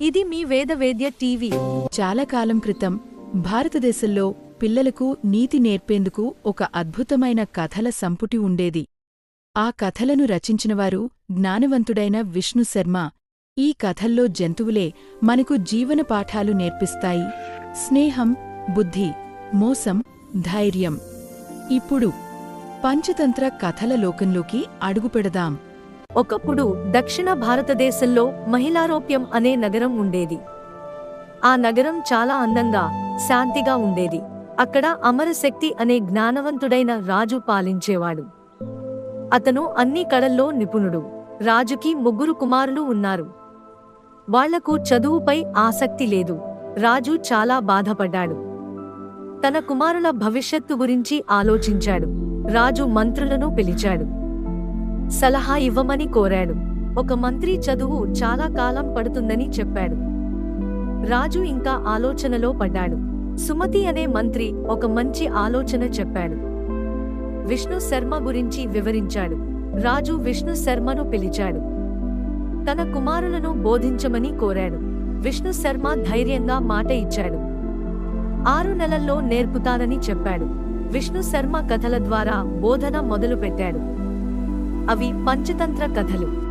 ఇది మీ వేదవేద్య టీవీ. చాలా కాలం క్రితం భారతదేశంలో పిల్లలకు నీతి నేర్పేందుకు ఒక అద్భుతమైన కథల సంపుటి ఉండేది. ఆ కథలను రచించినవారు జ్ఞానవంతుడైన విష్ణు శర్మ. ఈ కథల్లో జంతువులే మనకు జీవన పాఠాలు నేర్పిస్తాయి. స్నేహం, బుద్ధి, మోసం, ధైర్యం. ఇప్పుడు పంచతంత్ర కథల లోకంలోకి అడుగుపెడదాం. ఒకప్పుడు దక్షిణ భారతదేశంలో మహిళారోప్యం అనే నగరం ఉండేది. ఆ నగరం చాలా అందంగా, శాంతిగా ఉండేది. అక్కడ అమరశక్తి అనే జ్ఞానవంతుడైన రాజు పాలించేవాడు. అతను అన్ని కళల్లో నిపుణుడు. రాజుకి 3 కుమారులు ఉన్నారు. వాళ్లకు చదువుపై ఆసక్తి లేదు. రాజు చాలా బాధపడ్డాడు. తన కుమారుల భవిష్యత్తు గురించి ఆలోచించాడు. రాజు మంత్రులను పిలిచాడు. సలహా ఇవ్వమని కోరాడు. ఒక మంత్రి చదువు చాలా కాలం పడుతుందని చెప్పాడు. రాజు ఇంకా ఆలోచనలో పడ్డాడు. సుమతి అనే మంత్రి ఒక మంచి ఆలోచన చెప్పాడు. విష్ణు శర్మ గురించి వివరించాడు. రాజు విష్ణు శర్మను పిలిచాడు. తన కుమారులను బోధించమని కోరాడు. విష్ణు శర్మ ధైర్యంగా మాట ఇచ్చాడు. 6 నెలల్లో నేర్పుతానని చెప్పాడు. విష్ణు శర్మ కథల ద్వారా బోధన మొదలుపెట్టాడు. అవి పంచతంత్ర కథలు.